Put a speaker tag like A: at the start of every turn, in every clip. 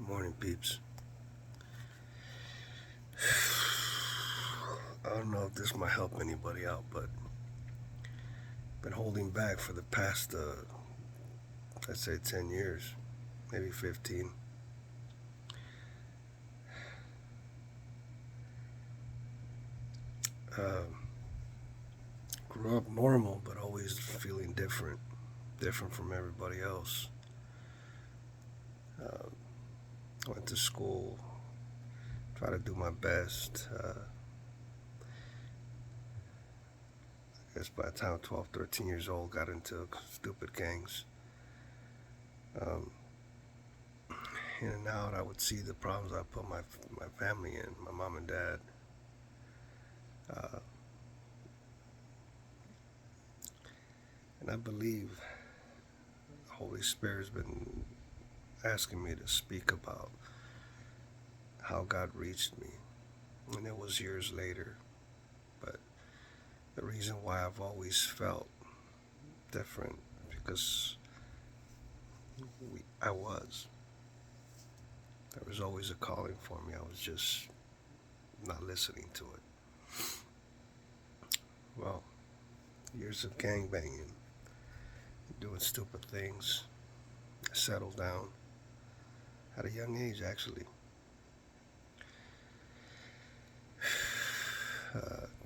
A: Morning, peeps. I don't know if this might help anybody out, but been holding back for the past, I'd say 10 years, maybe 15. Uh, Grew up normal, but always feeling different from everybody else. Uh, Went to school, try to do my best. I guess by the time 12, 13 years old, got into stupid gangs. Um, in and out, I would see the problems I put my family in, my mom and dad. Uh, and I believe the Holy Spirit's been asking me to speak about how God reached me. And it was years later. But the reason why I've always felt different because I was. There was always a calling for me. I was just not listening to it. Well, years of gang banging, doing stupid things. I settled down at a young age, actually.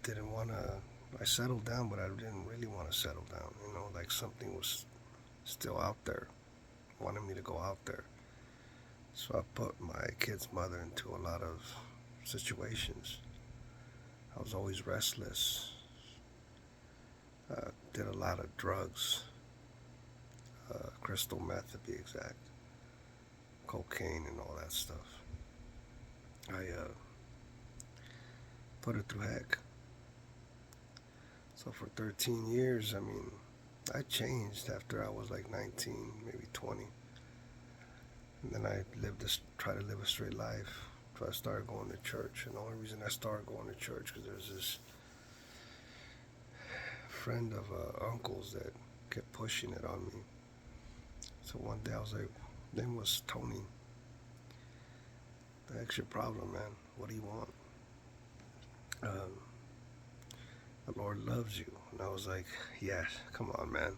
A: Didn't want to. I settled down, but I didn't really want to settle down. Like something was still out there, wanted me to go out there. So I put my kid's mother into a lot of situations. I was always restless. Did a lot of drugs, crystal meth to be exact, cocaine and all that stuff. I put it through heck. So for 13 years, I mean, I changed after I was like 19, maybe 20. And then I try to live a straight life. So I started going to church. And the only reason I started going to church because there's this friend of uncle's that kept pushing it on me. So one day I was like, name was Tony. The heck's your problem, man? What do you want? Um, the Lord loves you. And I was like, yeah, come on, man.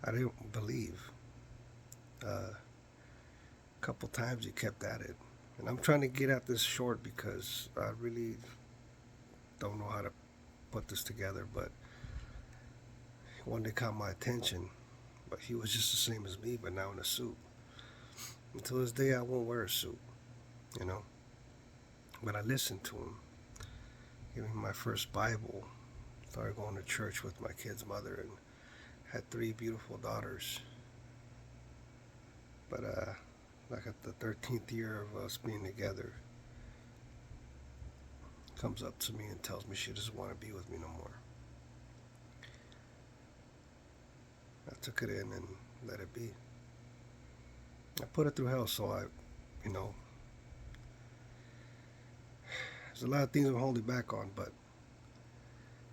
A: I didn't believe. A couple times he kept at it. And I'm trying to get at this short because I really don't know how to put this together, but one day caught my attention. But he was just the same as me, but now in a suit. Until this day, I won't wear a suit, you know. But I listened to him, gave me my first Bible, started going to church with my kid's mother, and had three beautiful daughters. But like at the 13th year of us being together, comes up to me and tells me she doesn't want to be with me no more. I took it in and let it be. I put it through hell, so you know, there's a lot of things I'm holding back on, but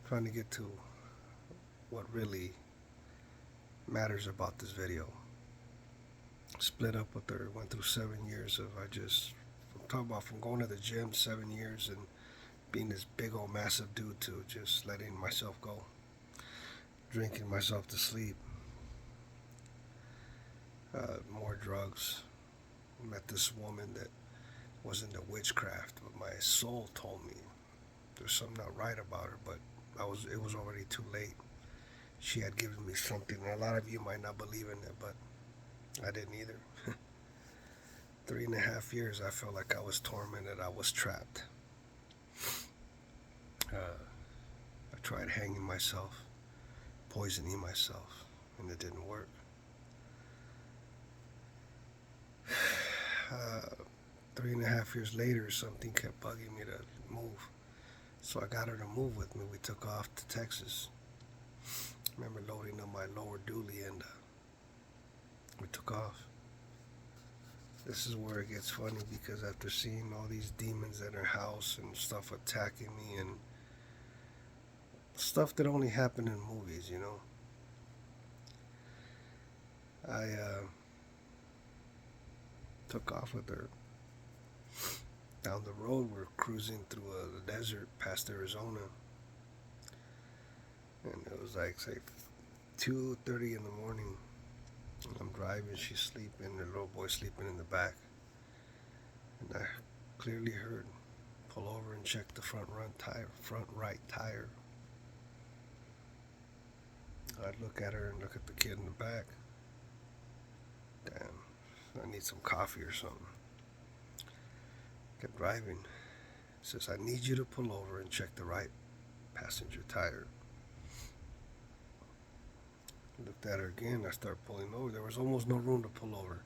A: trying to get to what really matters about this video. Split up with her, went through 7 years of I'm talking about from going to the gym 7 years and being this big old massive dude to just letting myself go, drinking myself to sleep, more drugs. Met this woman that was into witchcraft, but my soul told me there's something not right about her, but it was already too late. She had given me something, and a lot of you might not believe in it, but I didn't either. 3.5 years, I felt like I was tormented. I was trapped. I tried hanging myself, poisoning myself, and it didn't work. Uh, 3.5 years later, something kept bugging me to move. So I got her to move with me. We took off to Texas. I remember loading up my lower dually and we took off. This is where it gets funny because after seeing all these demons at her house and stuff attacking me and stuff that only happened in movies, I took off with her. Down the road, we're cruising through the desert past Arizona, and it was like say 2:30 in the morning. I'm driving, she's sleeping, her little boy sleeping in the back, and I clearly heard pull over and check the front right tire. I'd look at her and look at the kid in the back. Damn, I need some coffee or something. Kept driving. Says, I need you to pull over and check the right passenger tire. Looked at her again. I started pulling over. There was almost no room to pull over,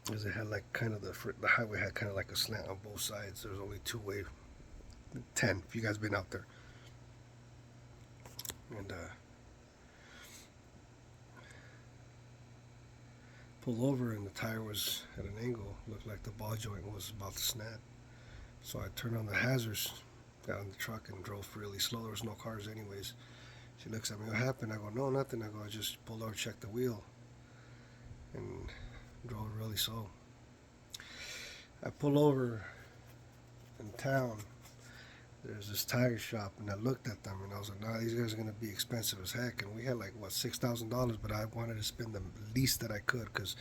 A: because it had like kind of the highway had kind of like a slant on both sides. There was only two-way 10 if you guys been out there. And pulled over, and the tire was at an angle. Looked like the ball joint was about to snap. So I turned on the hazards, got in the truck, and drove really slow. There was no cars anyways. She looks at me, what happened? I go, no, nothing. I go, I just pulled over, checked the wheel, and drove really slow. I pull over in town. There's this tire shop, and I looked at them, and I was like, nah, these guys are going to be expensive as heck. And we had like, what, $6,000, but I wanted to spend the least that I could because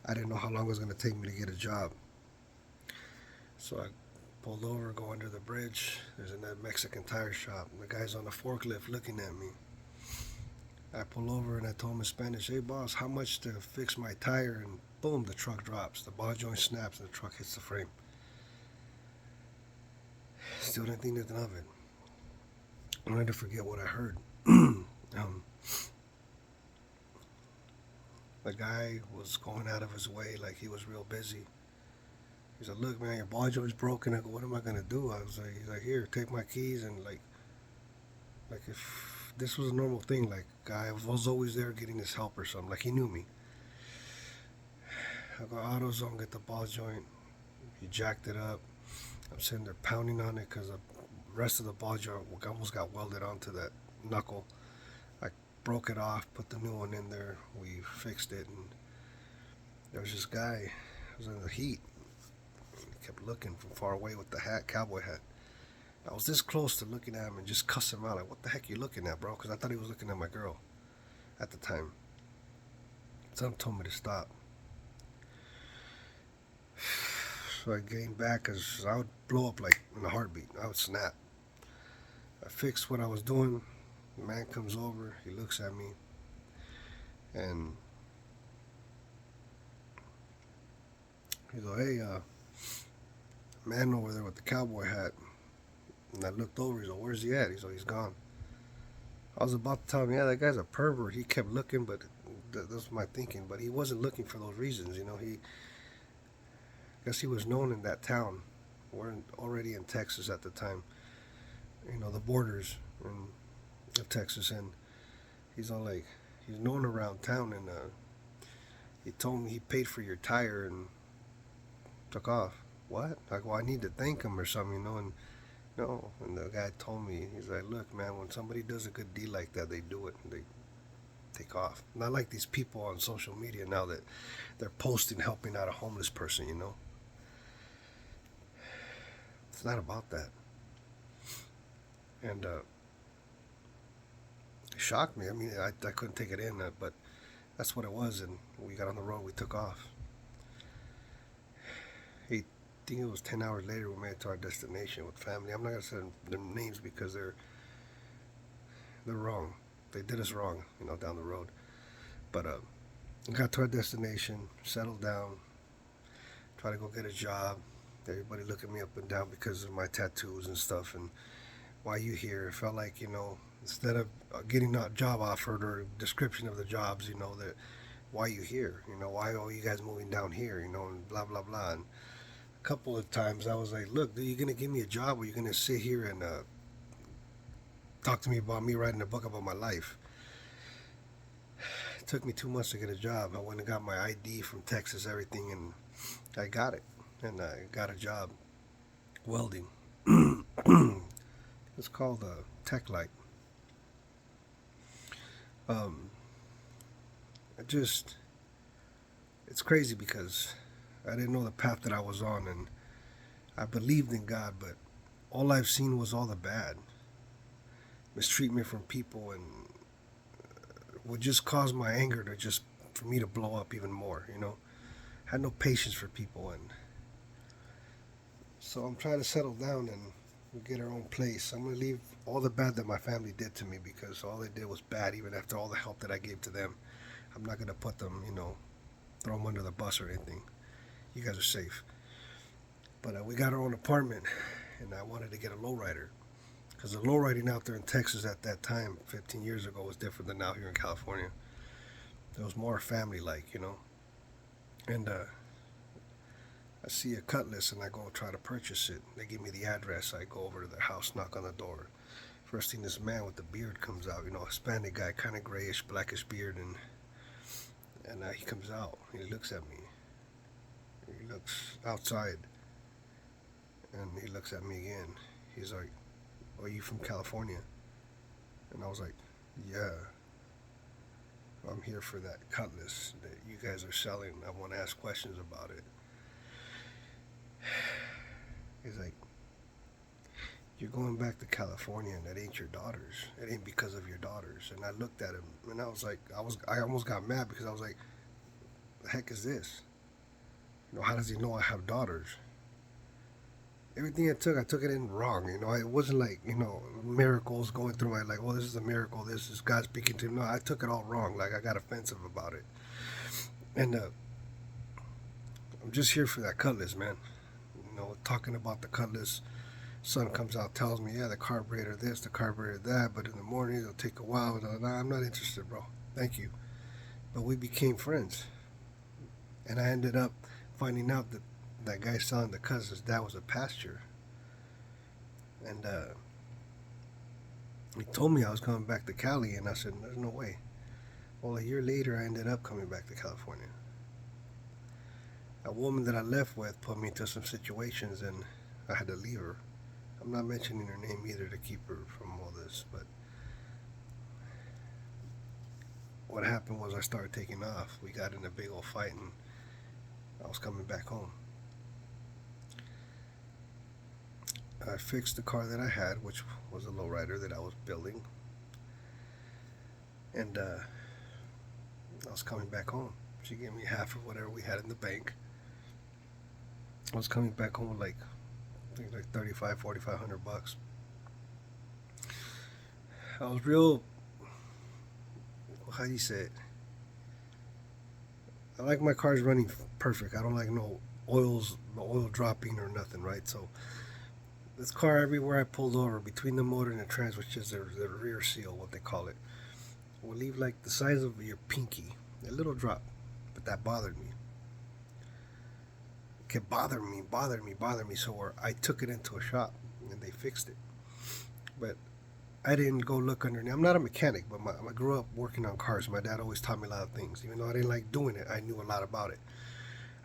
A: I didn't know how long it was going to take me to get a job. So I pulled over, go under the bridge. There's a Mexican tire shop, and the guy's on the forklift looking at me. I pull over, and I told him in Spanish, hey, boss, how much to fix my tire? And boom, the truck drops. The ball joint snaps, and the truck hits the frame. Still didn't think nothing of it. I wanted to forget what I heard. The guy was going out of his way like he was real busy. He's like, look, man, your ball joint's broken. I go, what am I going to do? I was like, he's like, here, take my keys. And like if this was a normal thing, like I was always there getting his help or something. Like he knew me. I go, AutoZone, get the ball joint. He jacked it up. I'm sitting there pounding on it because the rest of the ball joint almost got welded onto that knuckle. I broke it off, put the new one in there. We fixed it, and there was this guy who was in the heat. He kept looking from far away with the hat, cowboy hat. I was this close to looking at him and just cuss him out. Like, what the heck are you looking at, bro? Because I thought he was looking at my girl at the time. Someone told me to stop. So I gained back because I would blow up like in a heartbeat. I would snap. I fixed what I was doing. The man comes over. He looks at me. And he goes, hey, man over there with the cowboy hat. And I looked over. He's like, where's he at? He's like, he's gone. I was about to tell him, yeah, that guy's a pervert. He kept looking, but that's my thinking. But he wasn't looking for those reasons, you know. I guess he was known in that town. We're already in Texas at the time. You know, the borders of Texas. And he's all like, he's known around town. And he told me he paid for your tire and took off. What? Like, well, I need to thank him or something, you know. And no. And the guy told me, he's like, look, man, when somebody does a good deed like that, they do it. They take off. Not like these people on social media now that they're posting helping out a homeless person, you know. It's not about that. And it shocked me. I mean, I couldn't take it in, but that's what it was. And we got on the road. We took off. I think it was 10 hours later we made it to our destination with family. I'm not going to say their names because they're wrong. They did us wrong, you know, down the road. But we got to our destination, settled down, tried to go get a job. Everybody looking me up and down because of my tattoos and stuff, and why you here? It felt like, you know, instead of getting a job offered or a description of the jobs, you know, that why you here? You know, why are you guys moving down here? You know, and blah, blah, blah. And a couple of times I was like, look, are you going to give me a job or are you going to sit here and talk to me about me writing a book about my life? It took me 2 months to get a job. I went and got my ID from Texas, everything, and I got it. And I got a job welding. It's called Tech Light. It's it's crazy because I didn't know the path that I was on, and I believed in God, but all I've seen was all the bad mistreatment from people, and would just cause my anger to just for me to blow up even more. I had no patience for people, and so I'm trying to settle down and we get our own place. I'm gonna leave all the bad that my family did to me because all they did was bad. Even after all the help that I gave to them, I'm not gonna put them, throw them under the bus or anything. You guys are safe. But we got our own apartment, and I wanted to get a lowrider because the lowriding out there in Texas at that time, 15 years ago, was different than now here in California. It was more family-like. And I see a Cutlass, and I go try to purchase it. They give me the address. I go over to their house, knock on the door. First thing, this man with the beard comes out. Hispanic guy, kind of grayish, blackish beard, and he comes out. He looks at me. He looks outside, and he looks at me again. He's like, "Are you from California?" And I was like, "Yeah. I'm here for that Cutlass that you guys are selling. I want to ask questions about it." He's like, "You're going back to California, and that ain't your daughters. It ain't because of your daughters." And I looked at him, and I was like, I almost got mad because I was like, "The heck is this? How does he know I have daughters?" Everything I took it in wrong. It wasn't like miracles going through my like, "Oh, this is a miracle. This is God speaking to me." No, I took it all wrong. Like I got offensive about it, and I'm just here for that Cutlass, man. Talking about the Cutlass. Son comes out, tells me, "Yeah, the carburetor this, the carburetor that, but in the morning it'll take a while." Nah, I'm not interested, bro. Thank you. But we became friends, and I ended up finding out that that guy selling the Cutlass, dad was a pastor, and he told me I was coming back to Cali, and I said, "There's no way." Well, a year later, I ended up coming back to California. A woman that I left with put me into some situations, and I had to leave her. I'm not mentioning her name either to keep her from all this, but what happened was I started taking off. We got in a big old fight, and I was coming back home. I fixed the car that I had, which was a lowrider that I was building, and I was coming back home. She gave me half of whatever we had in the bank. I was coming back home with I think like 35, 4,500 bucks. I was real, how do you say it? I like my cars running perfect. I don't like no oil dropping or nothing, right? So this car, everywhere I pulled over, between the motor and the trans, which is the rear seal, what they call it, will leave like the size of your pinky, a little drop. But that bothered me. It kept bothering me. So I took it into a shop and they fixed it. But I didn't go look underneath. I'm not a mechanic, but I grew up working on cars. My dad always taught me a lot of things. Even though I didn't like doing it, I knew a lot about it.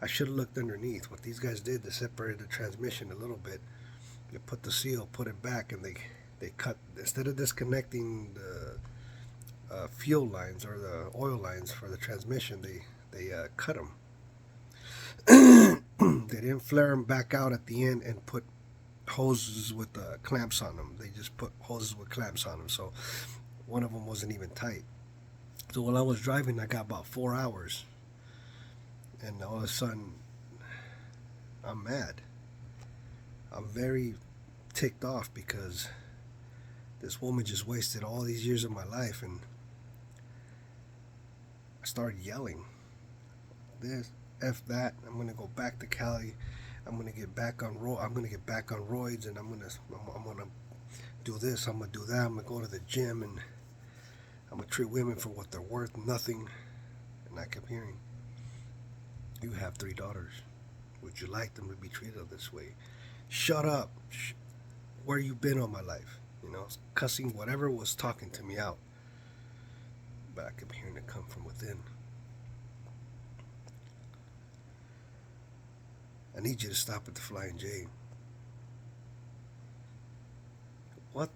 A: I should have looked underneath. What these guys did, they separated the transmission a little bit. They put the seal, put it back, and they cut, instead of disconnecting the fuel lines or the oil lines for the transmission, they cut them. They didn't flare them back out at the end and put hoses with clamps on them. They just put hoses with clamps on them. So one of them wasn't even tight. So while I was driving, I got about 4 hours, and all of a sudden, I'm mad. I'm very ticked off because this woman just wasted all these years of my life, and I started yelling, "This, f that! I'm gonna go back to Cali. I'm gonna get back on I'm gonna get back on roids, and I'm gonna do this. I'm gonna do that. I'm gonna go to the gym, and I'm gonna treat women for what they're worth, nothing." And I kept hearing, "You have 3 daughters. Would you like them to be treated this way? Shut up. Where you been all my life?" Cussing whatever was talking to me out. But I kept hearing it come from within. "I need you to stop at the Flying J." What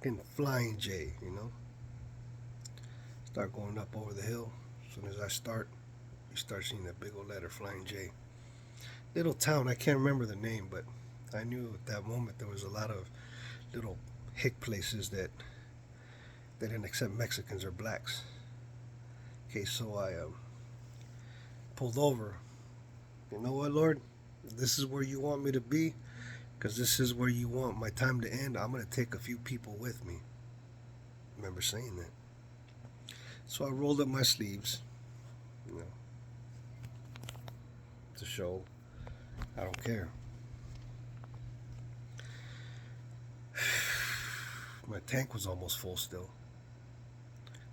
A: in Flying J? Start going up over the hill. As soon as I start, you start seeing that big old letter Flying J. Little town, I can't remember the name, but I knew at that moment there was a lot of little hick places that they didn't accept Mexicans or blacks. Okay, so I pulled over. You know what, Lord? This is where you want me to be, because this is where you want my time to end. I'm going to take a few people with me. I remember saying that. So I rolled up my sleeves, you know, to show I don't care. My tank was almost full still.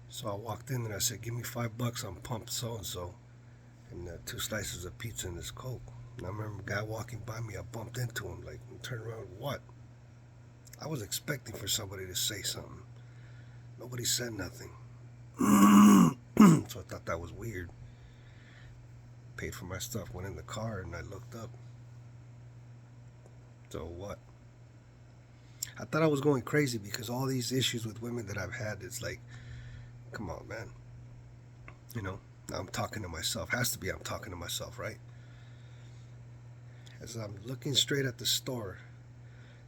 A: So I walked in and I said, "Give me $5. I'm pumped so and so, and 2 slices of pizza and this Coke." And I remember a guy walking by me. I bumped into him, like, and turned around. What? I was expecting for somebody to say something. Nobody said nothing. So I thought that was weird. Paid for my stuff, went in the car, and I looked up. So what? I thought I was going crazy because all these issues with women that I've had, it's like, come on, man. You know, I'm talking to myself. Has to be I'm talking to myself, right? As I'm looking straight at the store,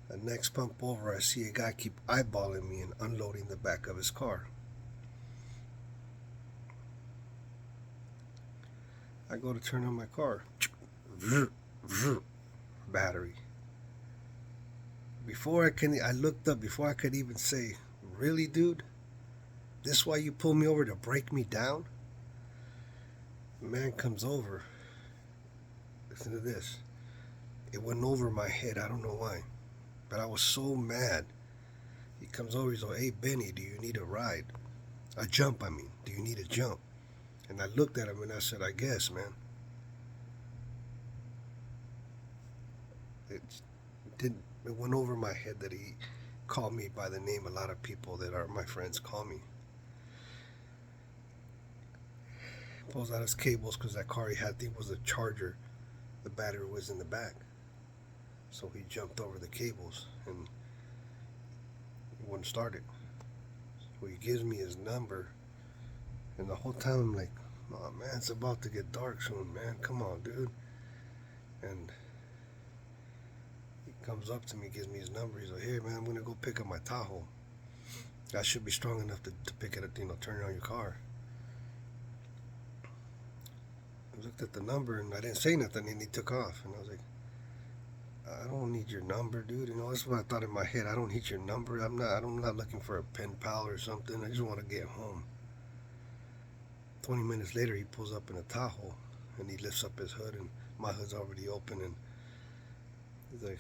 A: the next pump over, I see a guy keep eyeballing me and unloading the back of his car. I go to turn on my car. Battery. I looked up before I could even say, "Really, dude? This why you pulled me over, to break me down?" The man comes over. Listen to this. It went over my head. I don't know why, but I was so mad. He comes over. He's like, "Hey, Benny, do you need a ride? A jump, I mean. Do you need a jump?" And I looked at him and I said, "I guess, man." It didn't. It went over my head that he called me by the name a lot of people that are my friends call me. Pulls out his cables because that car he had, I think, was a Charger. The battery was in the back. So he jumped over the cables and it wouldn't start it. So he gives me his number. And the whole time I'm like, "Oh man, it's about to get dark soon, man. Come on, dude." And he comes up to me, gives me his number. He's like, "Hey man, I'm gonna go pick up my Tahoe. I should be strong enough to pick it up, turn it on your car." I looked at the number and I didn't say nothing, and he took off. And I was like, "I don't need your number, dude." That's what I thought in my head. I don't need your number. I'm not looking for a pen pal or something. I just want to get home. 20 minutes later, he pulls up in a Tahoe and he lifts up his hood, and my hood's already open. And he's like,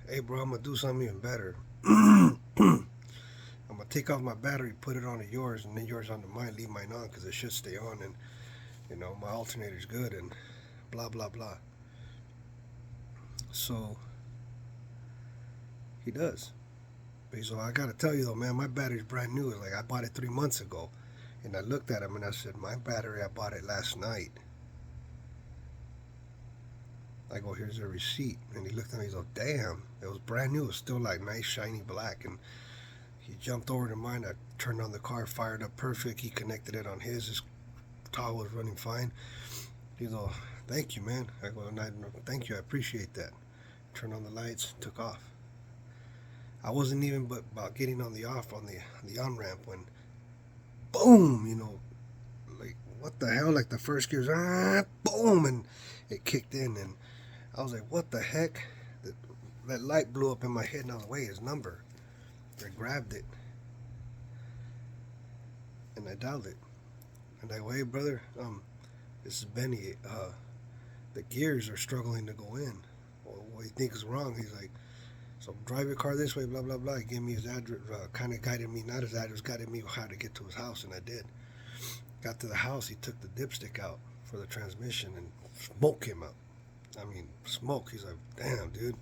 A: "Hey, bro, I'm going to do something even better. I'm going to take off my battery, put it onto yours, and then yours onto mine, leave mine on because it should stay on. And, my alternator's good, and blah, blah, blah." So he does. But he's like, "I got to tell you, though, man, my battery's brand new. Like, I bought it 3 months ago." And I looked at him and I said, "My battery, I bought it last night." I go, "Here's a receipt." And he looked at me, he's like, "Damn, it was brand new. It was still like nice, shiny black." And he jumped over to mine. I turned on the car, fired up perfect. He connected it on his. His towel was running fine. He's all, "Thank you, man." I go, "Thank you, I appreciate that." Turned on the lights, took off. I wasn't even but about getting on the on ramp when, boom, like, what the hell? Like the first gears, boom, and it kicked in, and I was like, "What the heck?" That light blew up in my head, and I was like, "Wait, his number." I grabbed it, and I dialed it, and I go, "Hey, brother, this is Benny. The gears are struggling to go in. Well, what do you think is wrong?" He's like, "So drive your car this way, blah, blah, blah." He gave me his address, kind of guided me, not his address, guided me how to get to his house, and I did. Got to the house, he took the dipstick out for the transmission, and smoke came out. I mean, smoke. He's like, "Damn, dude."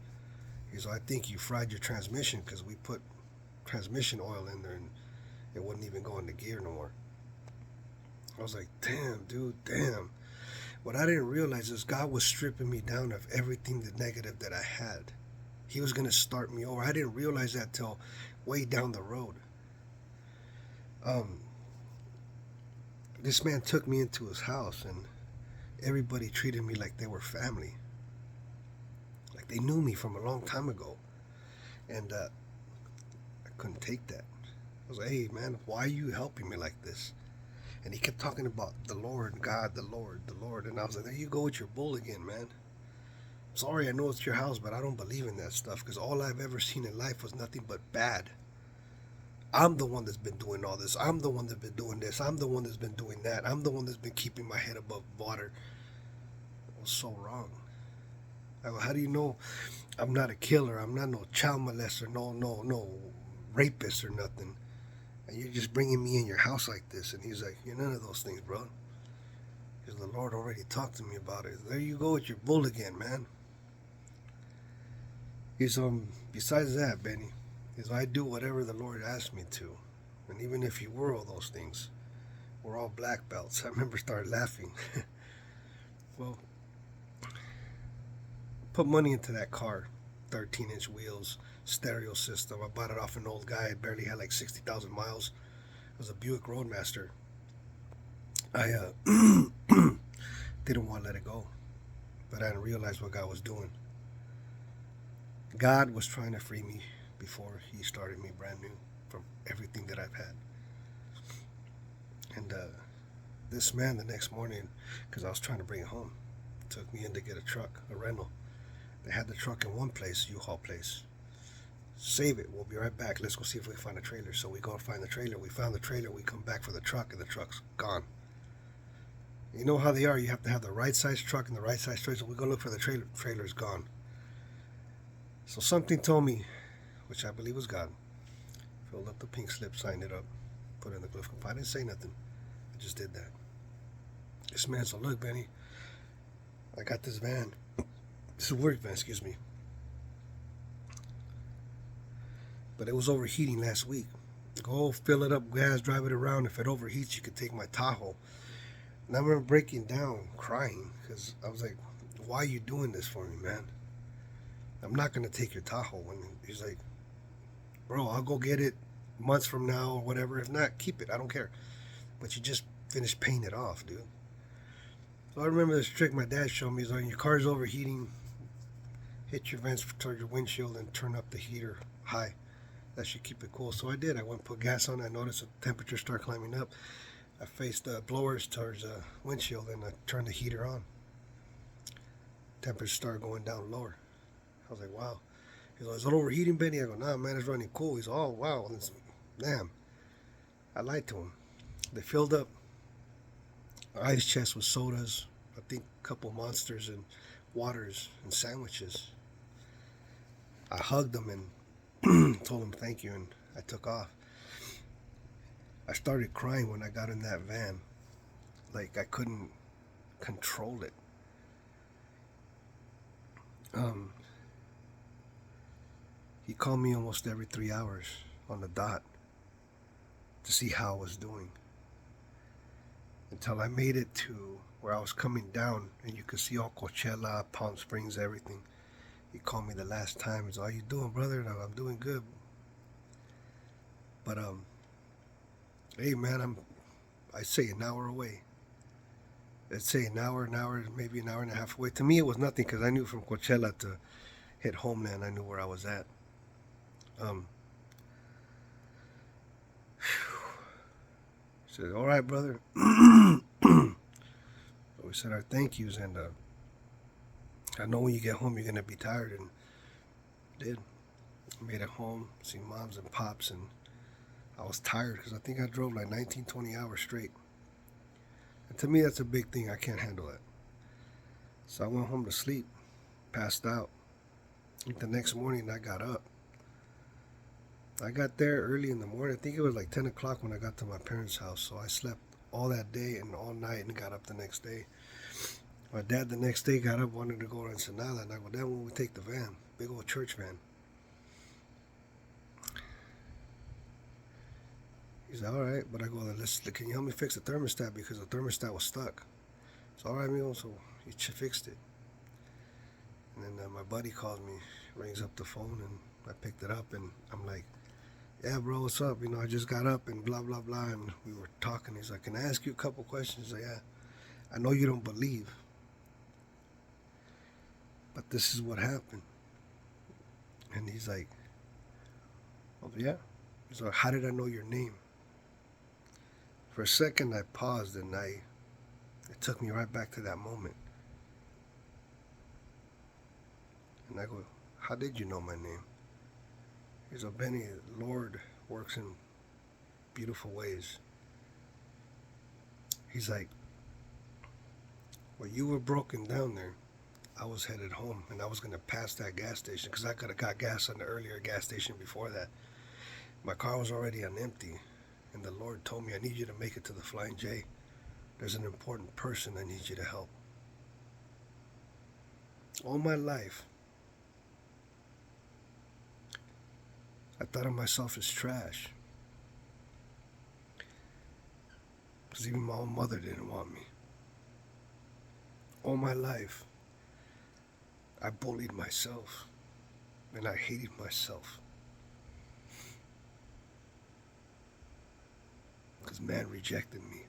A: He's like, "I think you fried your transmission because we put transmission oil in there and it wouldn't even go into gear no more." I was like, "Damn, dude, damn." What I didn't realize is God was stripping me down of everything the negative that I had. He was going to start me over. I didn't realize that till way down the road. This man took me into his house, and everybody treated me like they were family. Like they knew me from a long time ago. And I couldn't take that. I was like, hey, man, why are you helping me like this? And he kept talking about the Lord, God, the Lord, the Lord. And I was like, there you go with your bull again, man. Sorry, I know it's your house, but I don't believe in that stuff because all I've ever seen in life was nothing but bad. I'm the one that's been doing all this. I'm the one that's been doing this. I'm the one that's been doing that. I'm the one that's been keeping my head above water. It was so wrong. I go, how do you know I'm not a killer? I'm not no child molester, no rapist or nothing. And you're just bringing me in your house like this. And he's like, you're none of those things, bro. Because the Lord already talked to me about it. There you go with your bull again, man. He's besides that, Benny, is I do whatever the Lord asked me to. And even if you were all those things, we're all black belts. I remember started laughing. Well, put money into that car. 13-inch wheels, stereo system. I bought it off an old guy. It barely had like 60,000 miles. It was a Buick Roadmaster. I didn't want to let it go, but I didn't realize what God was doing. God was trying to free me before He started me brand new from everything that I've had. And this man, the next morning, because I was trying to bring it home, took me in to get a truck, a rental. They had the truck in one place, U-Haul place. Save it. We'll be right back. Let's go see if we can find a trailer. So we go and find the trailer. We found the trailer. We come back for the truck, and the truck's gone. You know how they are. You have to have the right size truck and the right size trailer. So we go look for the trailer. Trailer's gone. So something told me, which I believe was God, filled up the pink slip, signed it up, put it in the glyph. I didn't say nothing. I just did that. This man said, look, Benny, I got this van. This is a work van, excuse me. But it was overheating last week. Go fill it up, gas, drive it around. If it overheats, you could take my Tahoe. And I remember breaking down, crying, because I was like, why are you doing this for me, man? I'm not going to take your Tahoe. And he's like, bro, I'll go get it months from now or whatever. If not, keep it. I don't care. But you just finished paying it off, dude. So I remember this trick my dad showed me is when your car's overheating, hit your vents toward your windshield and turn up the heater high. That should keep it cool. So I did. I went and put gas on. I noticed the temperature start climbing up. I faced the blowers towards the windshield and I turned the heater on. Temperature started going down lower. I was like, wow. He's like, is it overheating, Benny? I go, nah, man, it's running cool. He's all, oh, wow. Damn. I lied to him. They filled up ice chest with sodas, I think a couple Monsters and waters and sandwiches. I hugged them and told them thank you, and I took off. I started crying when I got in that van. Like I couldn't control it. He called me almost every 3 hours on the dot to see how I was doing. Until I made it to where I was coming down and you could see all Coachella, Palm Springs, everything. He called me the last time. He's like, how you doing, brother? And I'm doing good. But hey man, I say an hour away. Let's say an hour, maybe an hour and a half away. To me, it was nothing because I knew from Coachella to hit Homeland, I knew where I was at. He said, all right, brother. So we said our thank yous, and I know when you get home, you're going to be tired, and did. Made it home, see moms and pops, and I was tired because I think I drove like 19, 20 hours straight. And to me, that's a big thing. I can't handle that. So I went home to sleep, passed out. The next morning, I got up. I got there early in the morning. I think it was like 10 o'clock when I got to my parents' house. So I slept all that day and all night and got up the next day. My dad the next day got up, wanted to go to Ensenada. And I go, Dad, when we take the van, big old church van. He's like, all right. But I go, can you help me fix the thermostat? Because the thermostat was stuck. So, all right, amigo. So he fixed it. And then my buddy calls me, rings up the phone, and I picked it up. And I'm like, yeah, bro, what's up? You know, I just got up and blah, blah. And we were talking. He's like, can I ask you a couple questions? He's like, yeah. I know you don't believe, but this is what happened. And he's like, oh, yeah? He's like, how did I know your name? For a second, I paused and it took me right back to that moment. And I go, how did you know my name? He's like, Benny, the Lord works in beautiful ways. He's like, well, you were broken down there. I was headed home, and I was going to pass that gas station because I could have got gas on the earlier gas station before that. My car was already on empty, and the Lord told me, I need you to make it to the Flying J. There's an important person I need you to help. All my life, I thought of myself as trash. Because even my own mother didn't want me. All my life, I bullied myself, and I hated myself. Because man rejected me.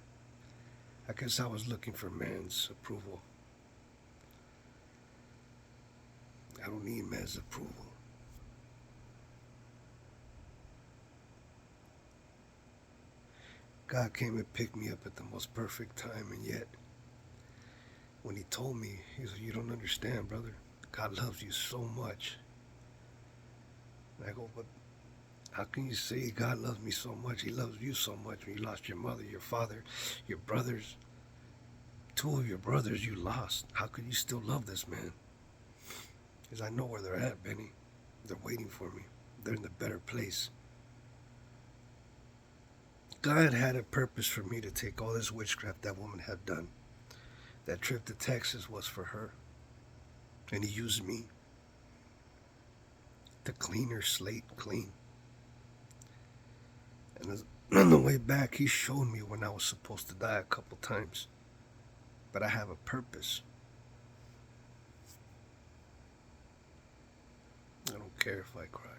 A: I guess I was looking for man's approval. I don't need man's approval. God came and picked me up at the most perfect time, and yet, when he told me, he said, you don't understand, brother. God loves you so much. And I go, but how can you say God loves me so much? He loves you so much when you lost your mother, your father, your brothers. 2 of your brothers you lost. How could you still love this man? Because I know where they're at, Benny. They're waiting for me. They're in the better place. God had a purpose for me to take all this witchcraft that woman had done. That trip to Texas was for her. And he used me to clean her slate clean. And on the way back, he showed me when I was supposed to die a couple times. But I have a purpose. I don't care if I cry.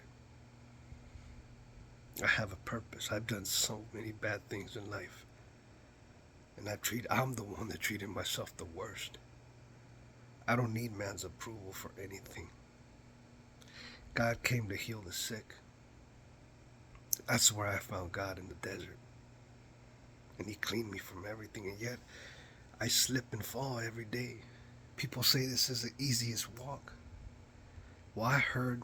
A: I have a purpose. I've done so many bad things in life. And I'm the one that treated myself the worst. I don't need man's approval for anything. God came to heal the sick. That's where I found God, in the desert. And he cleaned me from everything. And yet, I slip and fall every day. People say this is the easiest walk. Well, I heard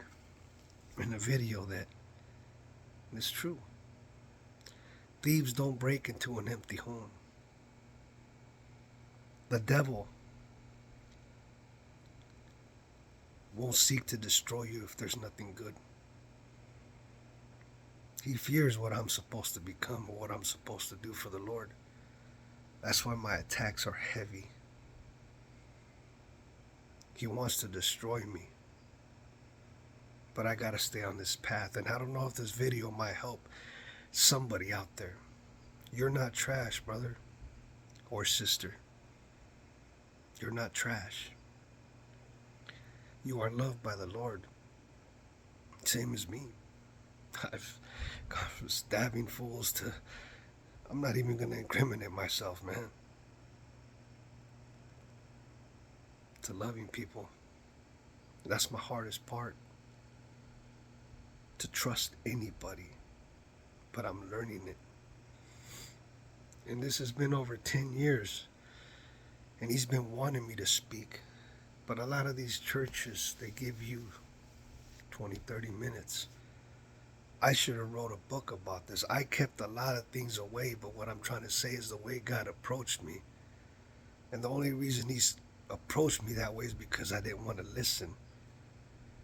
A: in a video that it's true. Thieves don't break into an empty home. The devil won't seek to destroy you if there's nothing good. He fears what I'm supposed to become or what I'm supposed to do for the Lord. That's why my attacks are heavy. He wants to destroy me. But I gotta stay on this path. And I don't know if this video might help somebody out there. You're not trash, brother or sister. You're not trash. You are loved by the Lord. Same as me. I've gone from stabbing fools to, I'm not even going to incriminate myself, man, to loving people. That's my hardest part. To trust anybody. But I'm learning it. And this has been over 10 years. And he's been wanting me to speak. But a lot of these churches, they give you 20, 30 minutes. I should have wrote a book about this. I kept a lot of things away, but what I'm trying to say is the way God approached me. And the only reason he's approached me that way is because I didn't want to listen.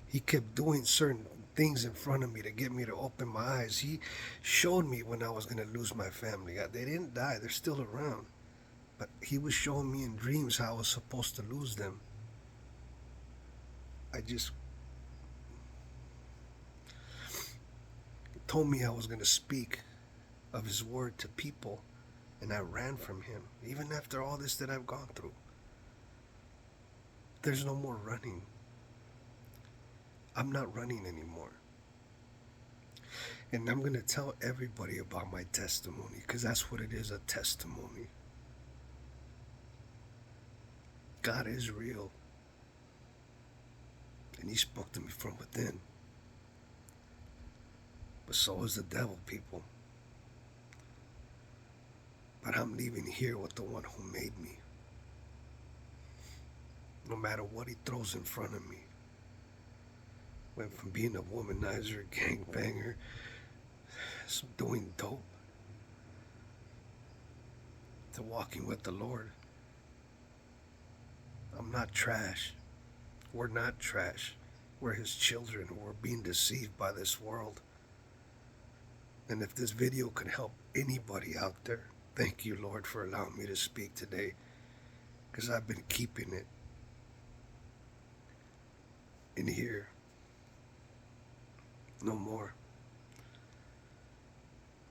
A: He kept doing certain things in front of me to get me to open my eyes. He showed me when I was going to lose my family. They didn't die. They're still around. But he was showing me in dreams how I was supposed to lose them. He told me I was going to speak of his word to people, and I ran from him. Even after all this that I've gone through, there's no more running. I'm not running anymore. And I'm going to tell everybody about my testimony, because that's what it is, a testimony. God is real. And he spoke to me from within. But so is the devil, people. But I'm leaving here with the one who made me. No matter what he throws in front of me. Went from being a womanizer, gangbanger, doing dope, to walking with the Lord. I'm not trash. We're not trash. We're his children. We're being deceived by this world. And if this video can help anybody out there, thank you, Lord, for allowing me to speak today. Because I've been keeping it in here. No more.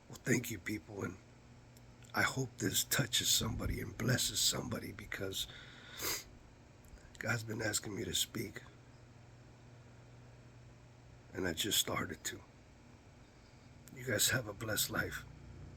A: Well, thank you, people. And I hope this touches somebody and blesses somebody, because God's been asking me to speak. And I just started to. You guys have a blessed life.